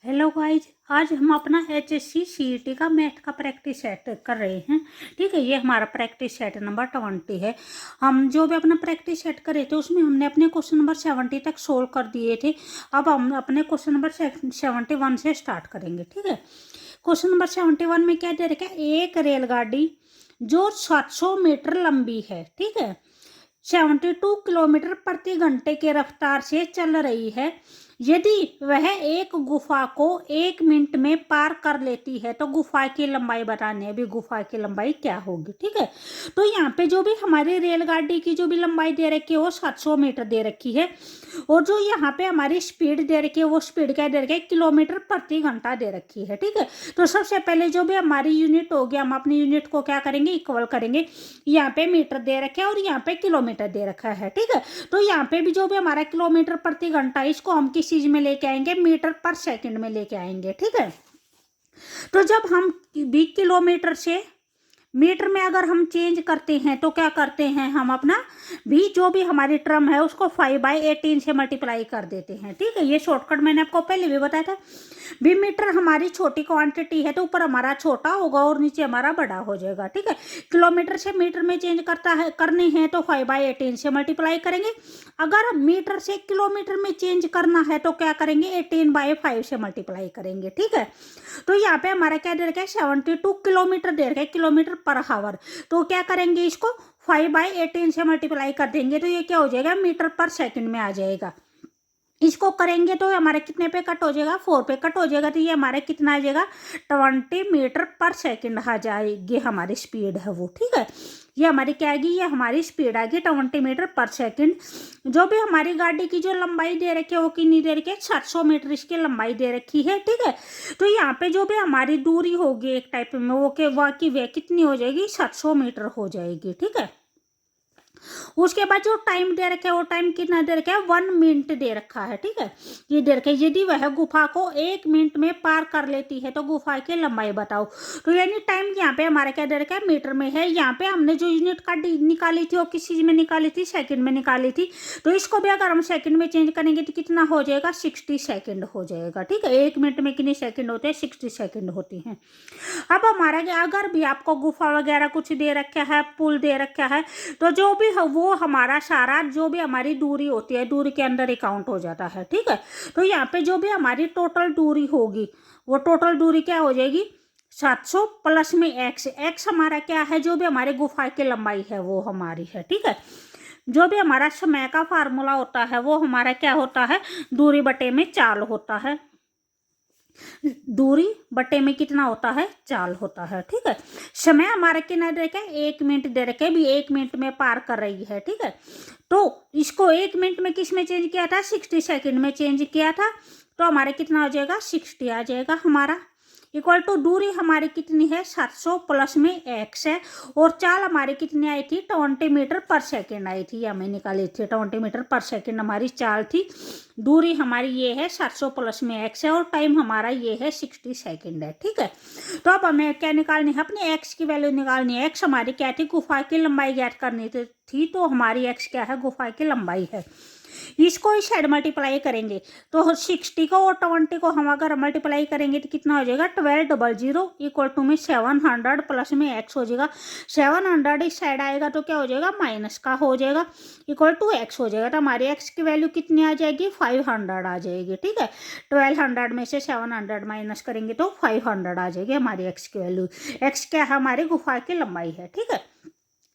Hello guys, आज हम अपना HSC CET का मैथ का प्रैक्टिस सेट कर रहे हैं। ठीक है, ये हमारा प्रैक्टिस सेट नंबर 20 है। हम जो भी अपना प्रैक्टिस सेट कर रहे थे उसमें हमने अपने क्वेश्चन नंबर 70 तक सोल्व कर दिए थे। अब हम अपने क्वेश्चन नंबर 71 से स्टार्ट करेंगे। ठीक है, क्वेश्चन नंबर 71 में क्या दे रखा है? एक रेलगाड़ी जो 700 मीटर लंबी है, ठीक है, 72 किलोमीटर प्रति घंटे की रफ्तार से चल रही है। यदि वह एक गुफा को 1 मिनट में पार कर लेती है तो गुफा की लंबाई बतानी है। अभी गुफा की लंबाई क्या होगी? ठीक है, तो यहाँ पे जो भी हमारी रेलगाड़ी की जो भी लंबाई दे रखी है वो 700 मीटर दे रखी है, और जो यहाँ पे हमारी स्पीड दे रखी है वो स्पीड क्या दे रखी है? किलोमीटर प्रति घंटा दे रखी है। ठीक है, तो सबसे पहले जो भी हमारी यूनिट होगी हम अपनी यूनिट को क्या करेंगे? इक्वल करेंगे। यहाँ पे मीटर दे रखे है और यहाँ पे किलोमीटर दे रखा है। ठीक है, तो यहाँ पे भी जो भी हमारा किलोमीटर प्रति घंटा इसको हम किस चीज में लेके आएंगे? मीटर पर सेकंड में लेके आएंगे। ठीक है, तो जब हम भी किलोमीटर से मीटर में अगर हम चेंज करते हैं तो क्या करते हैं? हम अपना भी जो भी हमारी टर्म है उसको 5/18 से मल्टीप्लाई कर देते हैं। ठीक है, ये शॉर्टकट मैंने आपको पहले भी बताया था। भी मीटर हमारी छोटी क्वांटिटी है तो ऊपर हमारा छोटा होगा और नीचे हमारा बड़ा हो जाएगा। ठीक है, किलोमीटर से मीटर में चेंज करने हैं तो 5/18 से मल्टीप्लाई करेंगे। अगर मीटर से किलोमीटर में चेंज करना है तो क्या करेंगे? 18/5 से मल्टीप्लाई करेंगे। ठीक है, तो यहाँ पे हमारा क्या दे रखा है? 72 किलोमीटर दे रखा है, किलोमीटर पर हावर। तो क्या करेंगे? इसको 5/18 से मल्टीप्लाई कर देंगे तो ये क्या हो जाएगा? मीटर पर सेकंड में आ जाएगा। इसको करेंगे तो हमारे कितने पे कट हो जाएगा? 4 पे कट हो जाएगा। तो ये हमारे कितना आ जाएगा? 20 मीटर पर सेकंड आ जाएगी हमारी स्पीड है वो। ठीक है, ये हमारी क्या आएगी? ये हमारी स्पीड आएगी 20 मीटर पर सेकंड। जो भी हमारी गाड़ी की जो लंबाई दे रखी है वो कितनी दे रखी है? 700 मीटर इसकी लंबाई दे रखी है। ठीक है, तो यहाँ पे जो भी हमारी दूरी होगी एक टाइप में वो के वाकी वे कितनी हो जाएगी? 700 मीटर हो जाएगी। ठीक है, उसके बाद जो टाइम दे रखा है वो टाइम कितना दे रखा है? 1 मिनट दे रखा है। ठीक है, ये दे रखा है यदि वह गुफा को 1 मिनट में पार कर लेती है तो गुफा की लंबाई बताओ। तो यानी टाइम यहाँ पे हमारा क्या दे रखा है? मीटर में है। यहाँ पे हमने जो यूनिट का निकाली थी वो किस चीज में निकाली थी? सेकंड में निकाली थी। तो इसको भी अगर हम सेकंड में चेंज करेंगे तो कितना हो जाएगा? 60 सेकंड हो जाएगा। ठीक है, 1 मिनट में कितने सेकंड होते हैं? 60 सेकंड होती हैं। अब हमारा अगर भी आपको गुफा वगैरह कुछ दे रखा है, पुल दे रखा है, तो जो भी वो हमारा सारा जो भी हमारी दूरी होती है दूरी के अंदर ही काउंट हो जाता है। ठीक है, तो यहाँ पे जो भी हमारी टोटल दूरी होगी वो टोटल दूरी क्या हो जाएगी? 700 प्लस में एक्स। एक्स हमारा क्या है? जो भी हमारे गुफा की लंबाई है वो हमारी है। ठीक है, जो भी हमारा समय का फार्मूला होता है वो हमारा क्या होता है? दूरी बटे में चाल होता है। दूरी बटे में कितना होता है? चाल होता है। ठीक है, समय हमारा कितना दे रखा है? 1 मिनट दे रखे भी 1 मिनट में पार कर रही है। ठीक है, तो इसको 1 मिनट में किस में चेंज किया था? 60 सेकंड में चेंज किया था। तो हमारे कितना हो जाएगा? 60 आ जाएगा हमारा। इक्वल टू दूरी हमारी कितनी है? 700 प्लस में एक्स है, और चाल हमारी कितनी आई थी? 20 मीटर पर सेकंड आई थी, हमें निकाली थी 20 मीटर पर सेकंड हमारी चाल थी। दूरी हमारी ये है 700 प्लस में एक्स है, और टाइम हमारा ये है 60 सेकंड है। ठीक है, तो अब हमें क्या निकालनी है? अपनी एक्स की वैल्यू निकालनी है। एक्स हमारी क्या थी? गुफा की लंबाई ज्ञात करनी थी, तो हमारी एक्स क्या है? गुफा की लंबाई है। इसको इस साइड मल्टीप्लाई करेंगे तो 60 को और 20 को हम अगर मल्टीप्लाई करेंगे तो कितना हो जाएगा? 1200 इक्वल टू में 700 प्लस में एक्स हो जाएगा। 700 इस साइड आएगा तो क्या हो जाएगा? माइनस का हो जाएगा, इक्वल टू एक्स हो जाएगा। तो हमारी एक्स की वैल्यू कितनी आ जाएगी? 500 आ जाएगी। ठीक है, 1200 में से 700 माइनस करेंगे तो 500 आ जाएगी हमारी एक्स की वैल्यू। एक्स क्या है? हमारी गुफा की लंबाई है। ठीक है,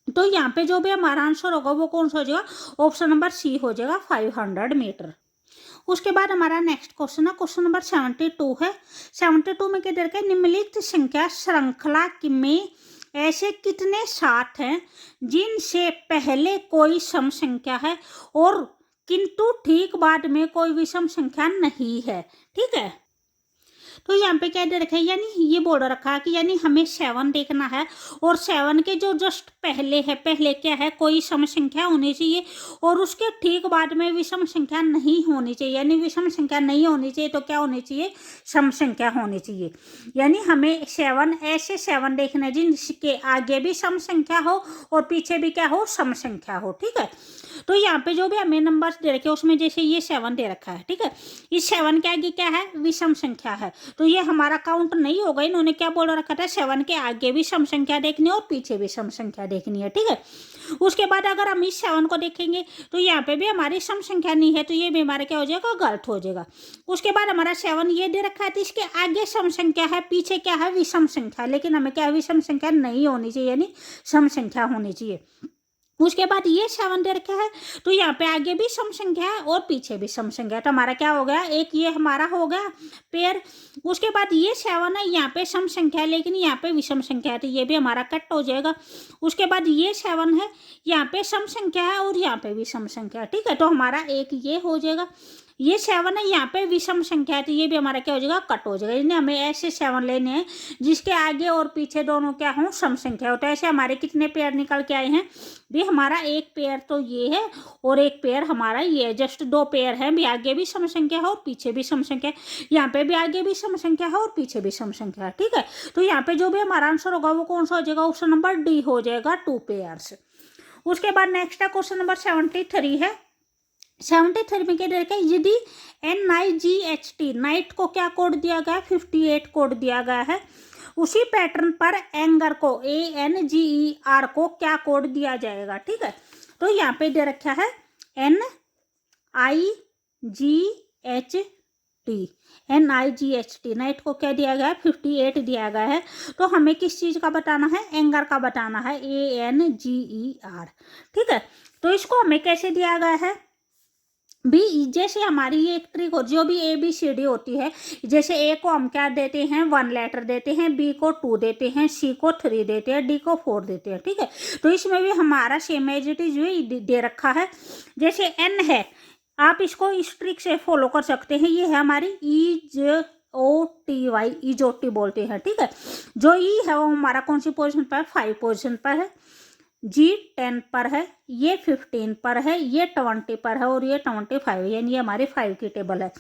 तो यहाँ पे जो भी हमारा आंसर होगा वो कौन सा हो जाएगा? ऑप्शन नंबर सी हो जाएगा, 500 मीटर। उसके बाद हमारा नेक्स्ट क्वेश्चन है, क्वेश्चन नंबर 72 है। 72 में क्या दे रखा है? निम्नलिखित संख्या श्रृंखला में ऐसे कितने साथ हैं जिनसे पहले कोई सम संख्या है और किंतु ठीक बाद में कोई विषम संख्या नहीं है? ठीक है, तो यहाँ पे क्या दे रखा है, यानी ये बोल रखा है कि यानी हमें 7 देखना है और 7 के जो जस्ट पहले है, पहले क्या है, कोई सम संख्या होनी चाहिए और उसके ठीक बाद में विषम संख्या नहीं होनी चाहिए। यानी विषम संख्या नहीं होनी चाहिए तो क्या होनी चाहिए, सम संख्या होनी चाहिए। यानी हमें 7 ऐसे 7 देखना है जिनके आगे भी सम संख्या हो और पीछे भी क्या हो, सम संख्या हो। ठीक है, तो यहाँ पे जो भी हमें नंबर्स दे रखे हैं उसमें जैसे ये 7 दे रखा है, ठीक है, इस 7 के आगे क्या है, विषम संख्या है, तो ये हमारा काउंट नहीं होगा। इन्होंने क्या बोल रखा था, 7 के आगे भी सम संख्या देखनी है और पीछे भी सम संख्या देखनी है। ठीक है, उसके बाद अगर हम इस 7 को देखेंगे तो यहाँ पे भी हमारी सम संख्या नहीं है, तो ये भी हमारा क्या हो जाएगा, गलत हो जाएगा। उसके बाद हमारा 7 ये दे रखा है तो इसके आगे सम संख्या है, पीछे क्या है, विषम संख्या, लेकिन हमें क्या, विषम संख्या नहीं होनी चाहिए, यानी सम संख्या होनी चाहिए। उसके बाद ये 7 दे रखा है तो यहाँ पे आगे भी सम संख्या है और पीछे भी सम संख्या है, तो हमारा क्या हो गया, एक ये हमारा हो गया पेयर। उसके बाद ये 7 है, यहाँ पे सम संख्या है लेकिन यहाँ पे विषम संख्या है, तो ये भी हमारा कट हो जाएगा। उसके बाद ये 7 है, यहाँ पे सम संख्या है और यहाँ पे भी सम संख्या है। ठीक है, तो हमारा एक ये हो जाएगा। ये 7 है, यहाँ पे विषम संख्या है, तो ये भी हमारा क्या हो जाएगा, कट हो जाएगा। यानी हमें ऐसे 7 लेने हैं जिसके आगे और पीछे दोनों क्या हो, सम संख्या हो। तो ऐसे हमारे कितने पेयर निकल के आए हैं भी, हमारा एक पेयर तो ये है और एक पेयर हमारा ये है, जस्ट 2 पेयर है भी, आगे भी सम संख्या है और पीछे भी सम संख्या है। यहाँ पे भी आगे भी सम संख्या है और पीछे भी सम संख्या है। ठीक है, तो यहाँ पे जो भी हमारा आंसर होगा वो कौन सा हो जाएगा, ऑप्शन नंबर डी हो जाएगा, 2 पेयर्स। उसके बाद नेक्स्ट है क्वेश्चन नंबर 73 है। 73 में क्या दे रखा है, यदि NIGHT नाइट को क्या कोड दिया गया है, 58 कोड दिया गया है, उसी पैटर्न पर एंगर को ANGER को क्या कोड दिया जाएगा। ठीक है, तो यहाँ पे दे रखा है NIGHT नाइट को क्या दिया गया है, 58 दिया गया है, तो हमें किस चीज़ का बताना है, एंगर का बताना है, ANGER। ठीक है, तो इसको हमें कैसे दिया गया है भी, जैसे हमारी ये एक ट्रिक हो, जो भी ABCD होती है, जैसे A को हम क्या देते हैं, 1 लेटर देते हैं, B को 2 देते हैं, C को 3 देते हैं, D को 4 देते हैं। ठीक है, तो इसमें भी हमारा सेम एज इट इज दे रखा है। जैसे N है, आप इसको इस ट्रिक से फॉलो कर सकते हैं, ये है हमारी EJOTY, EJOT बोलते हैं। ठीक है, जो E है वो हमारा कौन सी पोजिशन पर है, 5 पोजिशन पर है, G 10 पर है, ये 15 पर है, ये 20 पर है और ये 25, यानी ये हमारी 5 की टेबल है।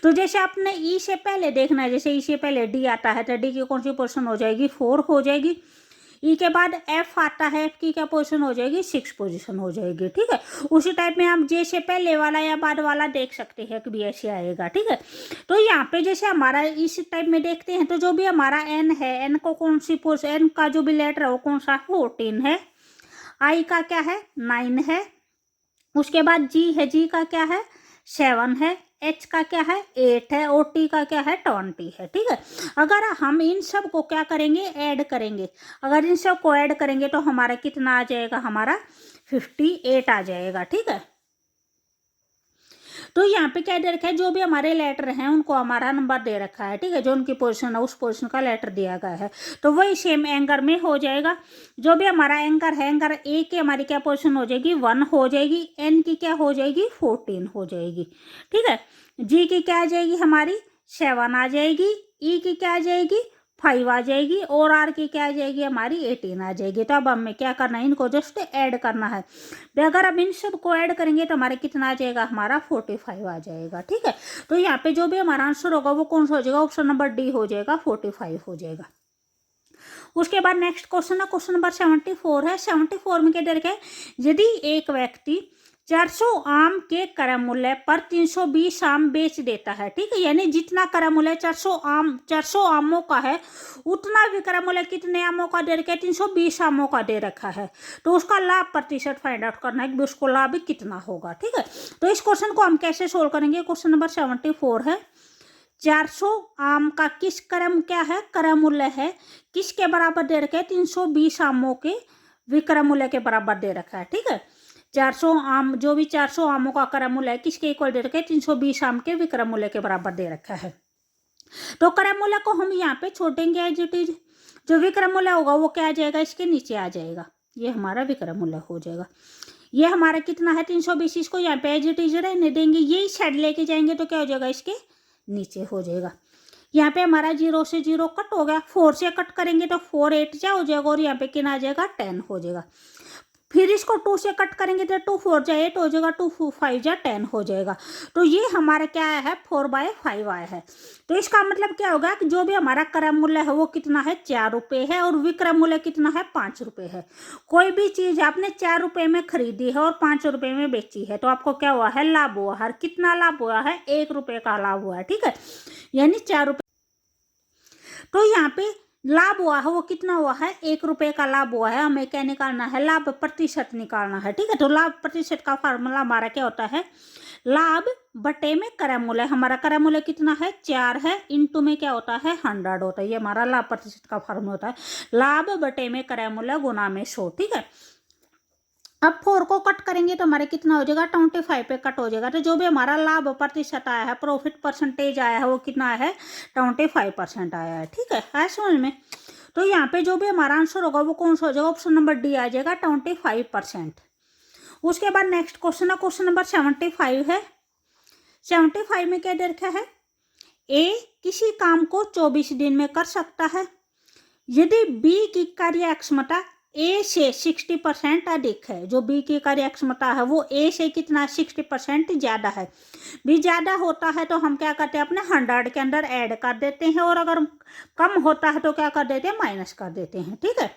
तो जैसे आपने E से पहले देखना है, जैसे E से पहले D आता है तो D की कौन सी पोजीशन हो जाएगी, 4 हो जाएगी। E के बाद F आता है, F की क्या पोजीशन हो जाएगी, 6 पोजीशन हो जाएगी। ठीक है, उसी टाइप में हम J से पहले वाला या बाद वाला देख सकते हैं कि भी ऐसे आएगा। ठीक है, तो यहाँ पे जैसे हमारा इस टाइप में देखते हैं तो जो भी हमारा N है, N को कौन सी पोजीशन, N का जो भी लेटर है वो कौन सा, 14 है। I का क्या है, 9 है। उसके बाद G है, G का क्या है, 7 है। H का क्या है, 8 है और T का क्या है, 20 है। ठीक है, अगर हम इन सब को क्या करेंगे, ऐड करेंगे, अगर इन सब को ऐड करेंगे तो हमारा कितना आ जाएगा, हमारा 58 आ जाएगा। ठीक है, तो यहाँ पे क्या दे रखा है, जो भी हमारे लेटर हैं उनको हमारा नंबर दे रखा है। ठीक है, जो उनकी पोजीशन है उस पोजीशन का लेटर दिया गया है, तो वही सेम एंगर में हो जाएगा। जो भी हमारा एंगर है, एंगर A की हमारी क्या पोजीशन हो जाएगी, 1 हो जाएगी, N की क्या हो जाएगी, 14 हो जाएगी। ठीक है, G की क्या आ जाएगी, हमारी 7 आ जाएगी, E की क्या आ जाएगी, 5 आ जाएगी और R की क्या आ जाएगी, हमारी 18 आ जाएगी। तो अब हमें क्या करना है, इनको जस्ट ऐड करना है। अगर अब इन सब को ऐड करेंगे तो हमारा कितना आ जाएगा, हमारा 45 आ जाएगा। ठीक है, तो यहाँ पे जो भी हमारा आंसर होगा वो कौन सा हो जाएगा, ऑप्शन नंबर डी हो जाएगा, 45 हो जाएगा। उसके बाद नेक्स्ट क्वेश्चन है, क्वेश्चन नंबर 74 है। 74 में क्या दे रखा है, यदि एक व्यक्ति 400 आम के क्रय मूल्य पर 320 आम बेच देता है। ठीक है, यानी जितना क्रय मूल्य 400 आमों का है, उतना विक्रय मूल्य कितने आमों का दे रखा है, 320 आमों का दे रखा है। तो उसका लाभ प्रतिशत फाइंड आउट करना है कि उसको लाभ कितना होगा। ठीक है, तो इस क्वेश्चन को हम कैसे सोल्व करेंगे, क्वेश्चन नंबर 74 है, 400 आम का किस क्रम क्या है, क्रय मूल्य है, किसके बराबर दे रखा है, 320 आमों के विक्रय मूल्य के बराबर दे रखा है। ठीक है, 400 आम, जो भी 400 आमों का क्रय मूल्य है किसके इक्वल दे रखा है, 320 आम के विक्रय मूल्य के बराबर दे रखा है। तो क्रय मूल्य को हम यहाँ पे छोड़ेंगे एज इट इज, जो विक्रय मूल्य होगा वो क्या आ जाएगा, इसके नीचे आ जाएगा, ये हमारा विक्रय मूल्य हो जाएगा। ये हमारा कितना है, 320, इसको यहाँ पे एज इट इज रहने देंगे, यही साइड लेके जाएंगे तो क्या हो जाएगा, इसके नीचे हो जाएगा। यहाँ पे हमारा 0 से 0 कट हो गया, 4 से कट करेंगे तो 4 8 जा हो जाएगा और यहाँ पे कितना आ जाएगा 10 हो जाएगा। फिर इसको 2 से कट करेंगे तो 2 4 जा 8 हो जाएगा, 2 5 जा 10 हो जाएगा। तो ये हमारा क्या आया है 4/5 आया है। तो इसका मतलब क्या होगा कि जो भी हमारा क्रय मूल्य है वो कितना है 4 रुपये है और विक्रय मूल्य कितना है 5 रुपये है। कोई भी चीज आपने 4 रुपये में खरीदी है और 5 रुपये में बेची है तो आपको क्या हुआ है लाभ हुआ है। कितना लाभ हुआ है 1 रुपये का लाभ हुआ है, ठीक है, यानी 4 रुपये। तो यहाँ पे लाभ हुआ है वो कितना हुआ है 1 रुपये का लाभ हुआ है। हमें क्या निकालना है लाभ प्रतिशत निकालना है, ठीक है। तो लाभ प्रतिशत का फार्मूला हमारा क्या होता है लाभ बटे में क्रय मूल्य। हमारा क्रय मूल्य कितना है 4 है, इंटू में क्या होता है 100 होता है। ये हमारा लाभ प्रतिशत का फार्मूला होता है लाभ बटे में क्रय मूल्य गुना में 100, ठीक है। अब 4 को कट करेंगे तो हमारे कितना हो जाएगा 25 पे कट हो जाएगा। तो जो भी हमारा लाभ प्रतिशत आया है प्रॉफिट परसेंटेज आया है वो कितना है 25% आया है, ठीक है। आया समझ में। तो यहाँ पे जो भी हमारा आंसर होगा वो कौन सा हो जाएगा ऑप्शन नंबर डी आ जाएगा 25%। उसके बाद नेक्स्ट क्वेश्चन है क्वेश्चन नंबर 75 है। 75 में क्या दे रखा है ए किसी काम को 24 दिन में कर सकता है यदि बी की कार्य क्षमता ए से 60% अधिक है। जो बी की कार्य क्षमता है वो ए से कितना 60% ज्यादा है। बी ज्यादा होता है तो हम क्या करते हैं अपने 100 के अंदर ऐड कर देते हैं और अगर कम होता है तो क्या कर देते हैं माइनस कर देते हैं, ठीक है।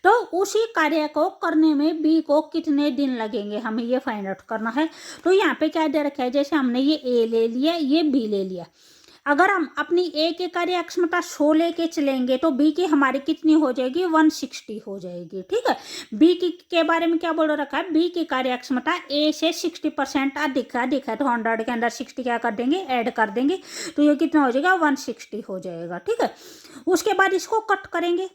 तो उसी कार्य को करने में बी को कितने दिन लगेंगे हमें ये फाइंड आउट करना है। तो यहाँ पे क्या दे रखा है जैसे हमने ये ए ले लिया ये बी ले लिया। अगर हम अपनी ए के कार्य क्षमता 100 लेके चलेंगे तो बी की हमारी कितनी हो जाएगी 160 हो जाएगी, ठीक है। बी की के बारे में क्या बोल रखा है बी की कार्य क्षमता ए से 60% अधिक है तो 100 के अंदर 60 क्या कर देंगे ऐड कर देंगे तो ये कितना हो जाएगा 160 हो जाएगा, ठीक है। उसके बाद इसको कट करेंगे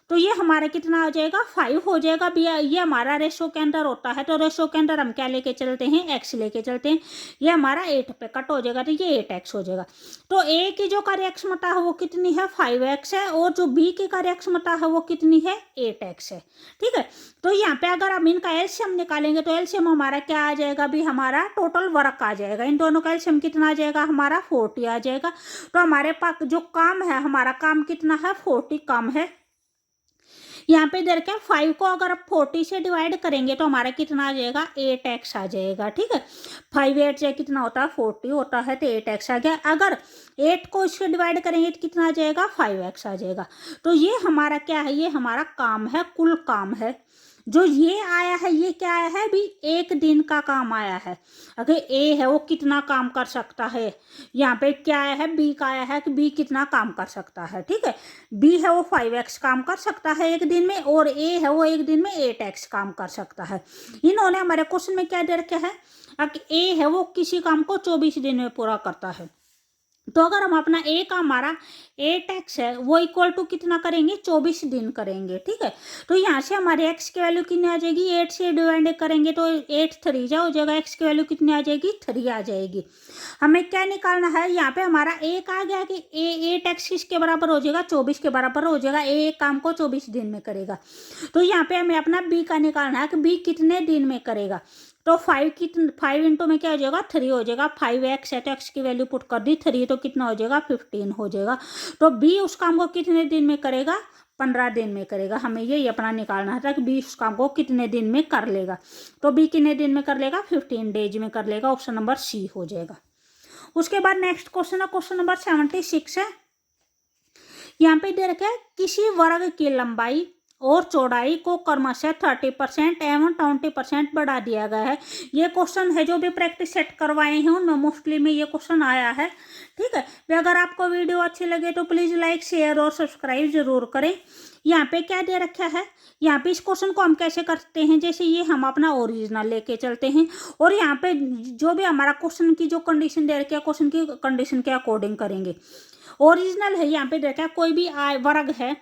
तो ये हमारा कितना आ जाएगा 5 हो जाएगा। ये हमारा रेशो के अंदर होता है तो रेशो के अंदर हम क्या लेके चलते हैं x लेके चलते हैं। ये हमारा 8 पे कट हो जाएगा तो ये 8x हो जाएगा। तो a की जो कार्यक्षमता है वो कितनी है 5x है और जो b की कार्यक्षमता है वो कितनी है 8x है, ठीक है। तो यहाँ पे अगर हम इनका एलसीएम निकालेंगे तो एलसीएम हमारा क्या आ जाएगा भी हमारा टोटल वर्क आ जाएगा। इन दोनों का एलसीएम कितना आ जाएगा हमारा 40 आ जाएगा। तो हमारे पास जो काम है हमारा काम कितना है 40 काम है। यहाँ पे दे रखा है 5 को अगर आप 40 से डिवाइड करेंगे तो हमारा कितना आ जाएगा 8x आ जाएगा, ठीक है। 5 8 से कितना होता है 40 होता है तो 8x आ गया। अगर 8 को इससे डिवाइड करेंगे तो कितना आ जाएगा 5x आ जाएगा। तो ये हमारा क्या है ये हमारा काम है कुल काम है। जो ये आया है ये क्या आया है भी एक दिन का काम आया है। अगर ए है वो कितना काम कर सकता है यहाँ पे क्या आया है बी का आया है कि बी कितना काम कर सकता है, ठीक है। बी है वो 5x काम कर सकता है एक दिन में और ए है वो एक दिन में 8x काम कर सकता है। इन्होंने हमारे क्वेश्चन में क्या दे रखा है अगर ए है वो किसी काम को 24 दिन में पूरा करता है तो अगर हम अपना ए का हमारा 8x है वो इक्वल टू कितना करेंगे 24 दिन करेंगे, ठीक है। तो यहाँ से हमारे x की वैल्यू कितनी आ जाएगी 8 से डिवाइड करेंगे तो 8 3 जा हो जाएगा। x की वैल्यू कितनी आ जाएगी 3 आ जाएगी। हमें क्या निकालना है यहाँ पे हमारा एक आ गया कि ए 8x किसके बराबर हो जाएगा 24 के बराबर हो जाएगा। ए एक काम को 24 दिन में करेगा। तो यहाँ पे हमें अपना बी का निकालना है कि बी कितने दिन में करेगा। तो 5 इंटू में क्या हो जाएगा 3 हो जाएगा। 5x है तो x की वैल्यू पुट कर दी 3 तो कितना हो जाएगा 15 हो जाएगा। तो बी उस काम को कितने दिन में करेगा 15 दिन में करेगा। हमें ये अपना निकालना था कि बी उस काम को कितने दिन में कर लेगा। तो बी कितने दिन में कर लेगा 15 डेज में कर लेगा। ऑप्शन नंबर सी हो जाएगा। उसके बाद नेक्स्ट क्वेश्चन है क्वेश्चन नंबर 76 है। यहाँ पे दे रखा है किसी वर्ग की लंबाई और चौड़ाई को क्रमशः 30% एवं 20% बढ़ा दिया गया है। ये क्वेश्चन है जो भी प्रैक्टिस सेट करवाए हैं उनमें मोस्टली में ये क्वेश्चन आया है, ठीक है। तो अगर आपको वीडियो अच्छी लगे तो प्लीज़ लाइक शेयर और सब्सक्राइब जरूर करें। यहाँ पे क्या दे रखा है यहाँ पे इस क्वेश्चन को हम कैसे करते हैं जैसे ये हम अपना ओरिजिनल लेके चलते हैं और यहाँ पे जो भी हमारा क्वेश्चन की जो कंडीशन दे रखी है क्वेश्चन की कंडीशन के अकॉर्डिंग करेंगे। ओरिजिनल है यहाँ पे देखा कोई भी वर्ग है,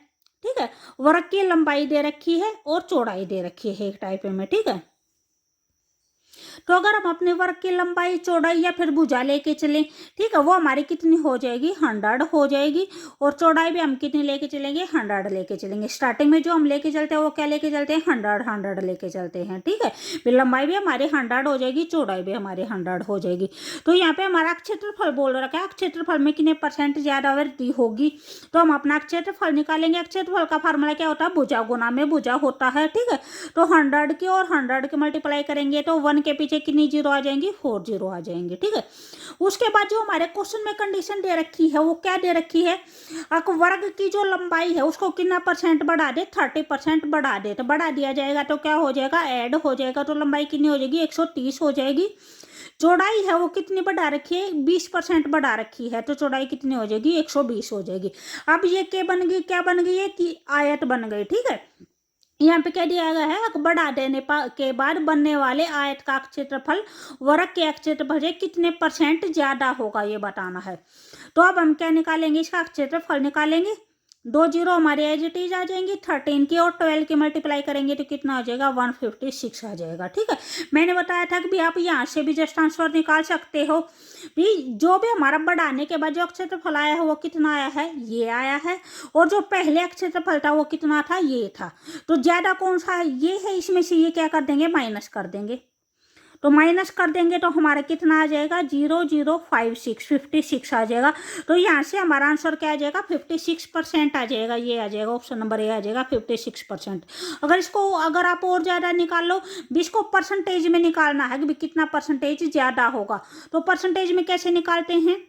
ठीक है। वर्ग की लंबाई दे रखी है और चौड़ाई दे रखी है एक टाइप में, ठीक है। तो अगर हम अपने वर्ग की लंबाई, चौड़ाई या फिर भुजा लेके चलें, ठीक है, वो हमारी कितनी हो जाएगी, 100 हो जाएगी। और चौड़ाई भी हम कितनी लेके चलेंगे, 100 लेके चलेंगे। स्टार्टिंग में जो हम लेके चलते हैं वो क्या लेके चलते हैं, 100 लेके चलते हैं, ठीक है। फिर लंबाई भी हमारी 100 हो जाएगी, चौड़ाई भी हमारी 100 हो जाएगी। तो यहाँ पे हमारा क्षेत्रफल बोल रखा है, क्षेत्रफल में कितने % ज्यादा वृद्धि होगी। तो हम अपना क्षेत्रफल निकालेंगे। क्षेत्रफल का फार्मूला क्या होता है, भुजा गुना में भुजा होता है, ठीक है। तो 100 की और 100 की मल्टीप्लाई करेंगे तो 1 के पीछे कितनी जीरो आ जाएंगी, 4 जीरो आ जाएंगे, ठीक है। उसके बाद जो हमारे क्वेश्चन में कंडीशन दे रखी है वो क्या दे रखी है, वर्ग की जो लंबाई है उसको कितना % बढ़ा दे, 30% बढ़ा दे। तो बढ़ा दिया जाएगा तो क्या हो जाएगा, ऐड हो जाएगा। तो लंबाई कितनी हो जाएगी, 130 हो जाएगी। चौड़ाई है वो कितनी बढ़ा रखी है, 20% बढ़ा रखी है। तो चौड़ाई कितनी हो जाएगी, 120 हो जाएगी। अब ये क्या बन गई, क्या बन गई है कि आयत बन गई, ठीक है। यहाँ पे क्या दिया गया है, बढ़ा देने के बाद बनने वाले आयत का क्षेत्रफल वर्ग के क्षेत्रफल से कितने % ज्यादा होगा ये बताना है। तो अब हम क्या निकालेंगे, इसका क्षेत्रफल निकालेंगे। 2 जीरो हमारे एज इट इज आ जाएंगी। 13 की और 12 की मल्टीप्लाई करेंगे तो कितना आ जाएगा, 156 आ जाएगा, ठीक है। मैंने बताया था कि भी आप यहाँ से भी जस्ट आंसर निकाल सकते हो। भी जो भी हमारा बढ़ाने के बाद जो क्षेत्रफल आया है वो कितना आया है, ये आया है। और जो पहले क्षेत्रफल था वो कितना था, ये था। तो ज्यादा कौन सा है, ये है। इसमें से ये क्या कर देंगे, माइनस कर देंगे। तो माइनस कर देंगे तो हमारा कितना आ जाएगा, 0056 आ जाएगा। तो यहाँ से हमारा आंसर क्या आ जाएगा, 56% आ जाएगा। ये आ जाएगा ऑप्शन नंबर ए आ जाएगा 56%। अगर आप और ज़्यादा निकाल लो, भी इसको परसेंटेज में निकालना है कि कितना % ज़्यादा होगा। तो परसेंटेज में कैसे निकालते हैं,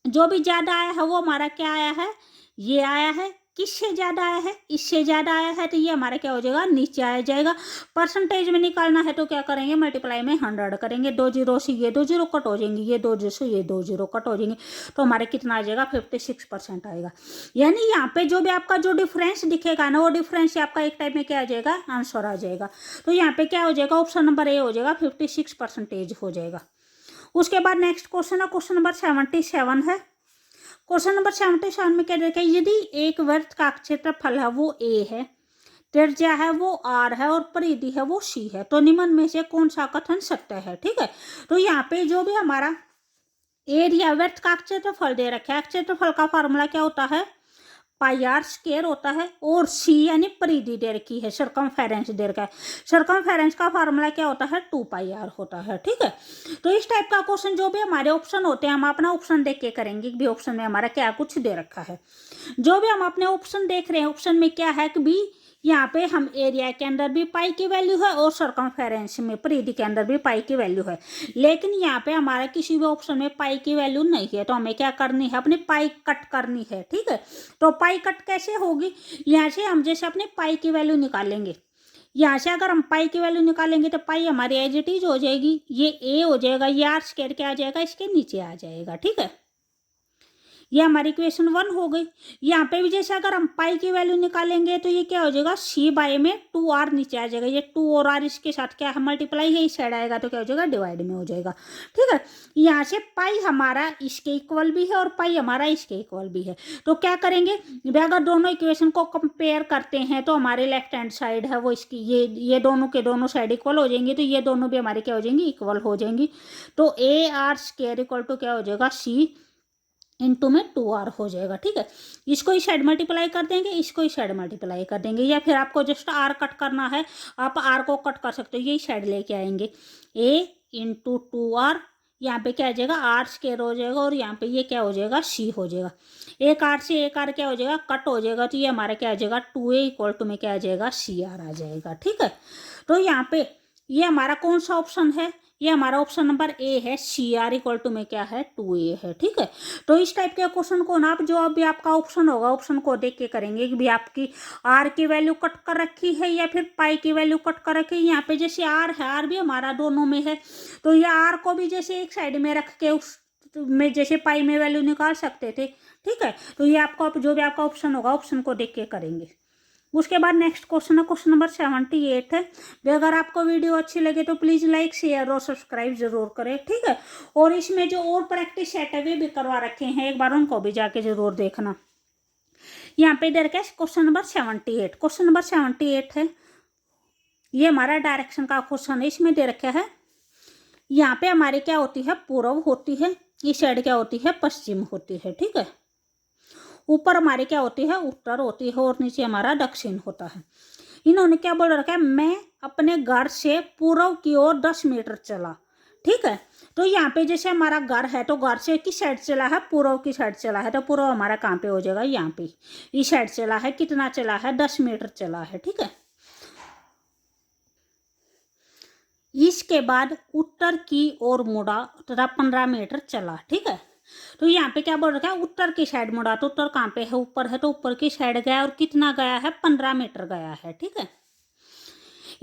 जो भी ज़्यादा आया है वो हमारा क्या आया है, ये आया है। किससे ज्यादा आया है, इससे ज्यादा आया है। तो ये हमारा क्या हो जाएगा, नीचे आ जाएगा। परसेंटेज में निकालना है तो क्या करेंगे, मल्टीप्लाई में 100 करेंगे। 2 जीरो से ये 2 जीरो कट हो जाएंगे, ये 2 जीरो से ये 2 जीरो कट हो जाएंगे। तो हमारे कितना आ जाएगा, 56% आएगा। यानी यहाँ पे जो भी आपका जो डिफरेंस दिखेगा ना, वो डिफरेंस आपका एक टाइप में क्या आ जाएगा, आंसर आ जाएगा। तो यहाँ पे क्या हो जाएगा, ऑप्शन नंबर ए हो जाएगा, 56% हो जाएगा। उसके बाद नेक्स्ट क्वेश्चन है, क्वेश्चन नंबर 77 है। क्वेश्चन नंबर 77 में क्या देखा, यदि एक वृत्त का क्षेत्रफल है वो ए है, त्रिज्या है वो आर है और परिधि है वो सी है, तो निम्न में से कौन सा कथन सत्य है, ठीक है। तो यहाँ पे जो भी हमारा एरिया वृत्त का क्षेत्रफल दे रखा है, क्षेत्रफल का फॉर्मूला क्या होता है, पाई आर स्क्वायर होता है। और सी यानी परिधि दे रखी है, सर्कमफेरेंस दे रखा है। सर्कमफेरेंस का फार्मूला क्या होता है, 2 पाई आर होता है, ठीक है। तो इस टाइप का क्वेश्चन जो भी हमारे ऑप्शन होते हैं, हम अपना ऑप्शन देख के करेंगे कि भी ऑप्शन में हमारा क्या कुछ दे रखा है। जो भी हम अपने ऑप्शन देख रहे हैं, ऑप्शन में क्या है कि भी यहाँ पे हम एरिया के अंदर भी पाई की वैल्यू है और सर्कमफेरेंस में परिधि के अंदर भी पाई की वैल्यू है। लेकिन यहाँ पे हमारा किसी भी ऑप्शन में पाई की वैल्यू नहीं है, तो हमें क्या करनी है, अपनी पाई कट करनी है, ठीक है। तो पाई कट कैसे होगी, यहाँ से हम जैसे अपने पाई की वैल्यू निकालेंगे। यहाँ से अगर हम पाई की वैल्यू निकालेंगे तो पाई हमारी एज इट इज हो जाएगी, ये ए हो जाएगा, ये आर स्क्वायर क्या आ जाएगा, इसके नीचे आ जाएगा, ठीक है। ये हमारी इक्वेशन 1 हो गई। यहाँ पे भी जैसे अगर हम पाई की वैल्यू निकालेंगे तो ये क्या हो जाएगा, सी बाई में 2r नीचे आ जाएगा। ये 2 और r इसके साथ क्या है, मल्टीप्लाई है, इस साइड आएगा तो क्या हो जाएगा, डिवाइड में हो जाएगा, ठीक है। यहाँ से पाई हमारा इसके इक्वल भी है और पाई हमारा इसके इक्वल भी है। तो क्या करेंगे, अगर दोनों इक्वेशन को कंपेयर करते हैं तो हमारे लेफ्ट हैंड साइड है वो इसकी, ये दोनों के दोनों साइड इक्वल हो जाएंगी, तो ये दोनों भी हमारे क्या हो जाएंगी, इक्वल हो जाएंगी। तो A R square equal to क्या हो जाएगा, सी इंटू में 2r हो जाएगा, ठीक है। इसको इस साइड मल्टीप्लाई कर देंगे, इसको इस साइड मल्टीप्लाई कर देंगे, या फिर आपको जस्ट r कट करना है, आप r को कट कर सकते हो, ये साइड लेके आएंगे। a इंटू 2r, यहाँ पे क्या आ जाएगा, r स्क्वायर हो जाएगा, और यहाँ पे ये क्या हो जाएगा, c हो जाएगा। एक r से एक r क्या हो जाएगा, कट हो जाएगा, तो ये हमारा क्या आ जाएगा, 2a इक्वल टू में क्या आ जाएगा, cr आ जाएगा, ठीक है। तो यहाँ पे ये हमारा कौन सा ऑप्शन है, ये हमारा ऑप्शन नंबर ए है, सी आर इक्वल टू में क्या है, 2a है, ठीक है। तो इस टाइप के क्वेश्चन को ना आप जो अभी आपका ऑप्शन होगा, ऑप्शन को देख के करेंगे कि भी आपकी आर की वैल्यू कट कर रखी है या फिर पाई की वैल्यू कट कर रखी है। यहाँ पे जैसे आर है, आर भी हमारा दोनों में है, तो ये आर को भी जैसे एक साइड में रख के उस में जैसे पाई में वैल्यू निकाल सकते थे, ठीक है। तो ये आपको जो भी आपका ऑप्शन होगा, ऑप्शन को देख के करेंगे। उसके बाद नेक्स्ट क्वेश्चन है, क्वेश्चन नंबर 78 है। भी अगर आपको वीडियो अच्छी लगे तो प्लीज़ लाइक, शेयर और सब्सक्राइब जरूर करें, ठीक है। और इसमें जो और प्रैक्टिस सेट है वे भी करवा रखे हैं, एक बार उनको भी जाके जरूर देखना। यहाँ पे दे रखा है क्वेश्चन नंबर 78। क्वेश्चन नंबर 78 है, ये हमारा डायरेक्शन का क्वेश्चन है। इसमें दे रखा है यहाँ पे हमारी क्या होती है, पूर्व होती है, इस साइड क्या होती है, पश्चिम होती है। ठीक है, ऊपर हमारी क्या होती है, उत्तर होती है, और नीचे हमारा दक्षिण होता है। इन्होंने क्या बोल रखा है, मैं अपने घर से पूर्व की ओर 10 मीटर चला। ठीक है, तो यहाँ पे जैसे हमारा घर है तो घर से किस साइड चला है, पूर्व की साइड चला है, तो पूर्व हमारा कहाँ पे हो जाएगा, यहाँ पे इस साइड चला है। कितना चला है, 10 मीटर चला है। ठीक है, इसके बाद उत्तर की ओर मुड़ा तथा 15 मीटर चला। ठीक है, तो यहाँ पे क्या बोल रखा है, उत्तर की साइड मुड़ा, तो उत्तर कहाँ पे है, ऊपर है, तो ऊपर की साइड गया और कितना गया है, 15 मीटर गया है। ठीक है,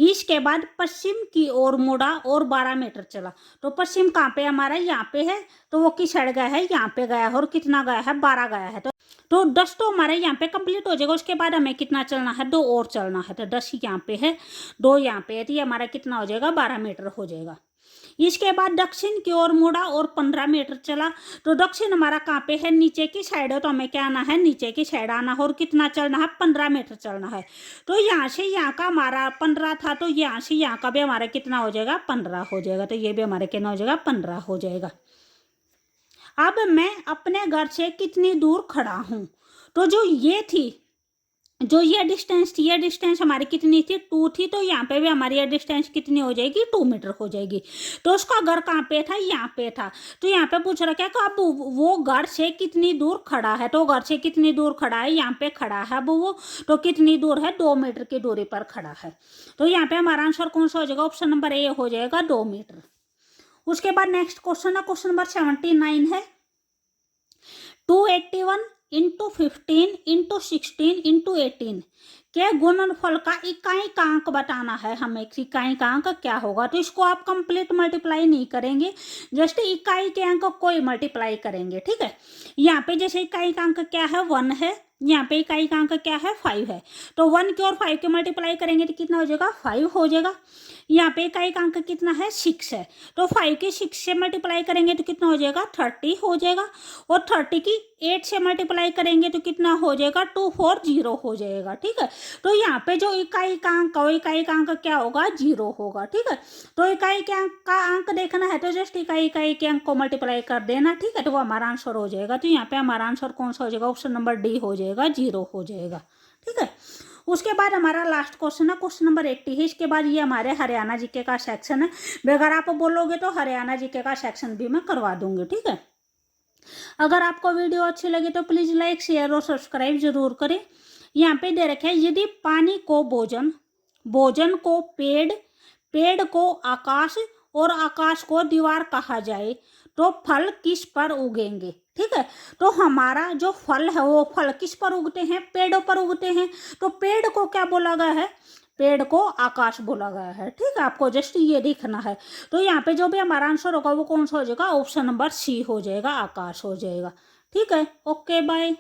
इसके बाद पश्चिम की ओर मुड़ा और 12 मीटर चला। तो पश्चिम कहाँ पे हमारा, यहाँ पे है, तो वो किस साइड गया है, यहाँ पे गया है, और कितना गया है, 12 गया है। तो 10 तो हमारे यहाँ पे कंप्लीट हो जाएगा। उसके बाद हमें कितना चलना है, 2 और चलना है। तो 10 यहाँ पे है, 2 यहाँ पे है, तो ये हमारा कितना हो जाएगा, 12 मीटर हो जाएगा। इसके बाद दक्षिण की ओर मुड़ा और 15 मीटर चला। तो दक्षिण हमारा कहाँ पे है, नीचे की साइड है, तो हमें क्या आना है, नीचे की साइड आना है, और कितना चलना है, 15 मीटर चलना है। तो यहाँ से यहाँ का हमारा 15 था, तो यहाँ से यहाँ का भी हमारा कितना हो जाएगा, 15 हो जाएगा। तो ये भी हमारे कितना हो जाएगा, 15 हो जाएगा। अब मैं अपने घर से कितनी दूर खड़ा हूँ, तो जो ये थी, जो ये डिस्टेंस थी, ये डिस्टेंस हमारी कितनी थी, 2 थी, तो यहाँ पे भी हमारी ये डिस्टेंस कितनी हो जाएगी, 2 मीटर हो जाएगी। तो उसका घर कहाँ पे था, यहाँ पे था। तो यहाँ पे पूछ रखा है कि अब वो घर से कितनी दूर खड़ा है, तो घर से कितनी दूर खड़ा है, यहाँ पे खड़ा है अब वो, तो कितनी दूर है, 2 मीटर की दूरी पर खड़ा है। तो यहाँ पे हमारा आंसर कौन सा हो जाएगा, ऑप्शन नंबर ए हो जाएगा, 2 मीटर। उसके बाद नेक्स्ट क्वेश्चन है, क्वेश्चन नंबर 79 है, 281 इंटू 15 इंटू 16 इंटू 18 के गुणनफल का इकाई बताना है हमें। इकाई अंक क्या होगा, तो इसको आप कंप्लीट मल्टीप्लाई नहीं करेंगे, जस्ट इकाई के अंक को ही मल्टीप्लाई करेंगे। ठीक है, यहाँ पे जैसे इकाई का अंक क्या है, 1 है, यहाँ पे इकाई का अंक क्या है, 5 है। तो 1 के और 5 के मल्टीप्लाई करेंगे तो कितना हो जाएगा, 5 हो जाएगा। यहाँ पे इकाई का अंक कितना है, 6 है, तो 5 के 6 से मल्टीप्लाई करेंगे तो कितना हो जाएगा, 30 हो जाएगा। और 30 की 8 से मल्टीप्लाई करेंगे तो कितना हो जाएगा, 240 हो जाएगा। ठीक है, तो यहाँ पे जो इकाई का अंक, इकाई का अंक क्या होगा, 0 होगा। ठीक है, तो इकाई के अंक का अंक देखना है तो जस्ट इकाई के अंक को मल्टीप्लाई कर देना। ठीक है, तो वो हमारा आंसर हो जाएगा। तो यहाँ पे हमारा आंसर कौन सा हो जाएगा, ऑप्शन नंबर डी हो जाएगा, 0 हो जाएगा। ठीक है, उसके बाद हमारा लास्ट क्वेश्चन है, क्वेश्चन नंबर 80 है। इसके बाद ये हमारे हरियाणा जीके का सेक्शन है। अगर आप बोलोगे तो हरियाणा जीके का सेक्शन भी मैं करवा दूंगी। ठीक है, अगर आपको वीडियो अच्छी लगी तो प्लीज लाइक, शेयर और सब्सक्राइब जरूर करें। यहाँ पे दे रखे हैं, यदि पानी को भोजन, भोजन को पेड़, पेड़ को आकाश और आकाश को दीवार कहा जाए तो फल किस पर उगेंगे। ठीक है, तो हमारा जो फल है वो फल किस पर उगते हैं, पेड़ों पर उगते हैं। तो पेड़ को क्या बोला गया है, पेड़ को आकाश बोला गया है। ठीक है, आपको जस्ट ये देखना है। तो यहाँ पे जो भी हमारा आंसर होगा वो कौन सा हो जाएगा, ऑप्शन नंबर सी हो जाएगा, आकाश हो जाएगा। ठीक है, ओके बाय।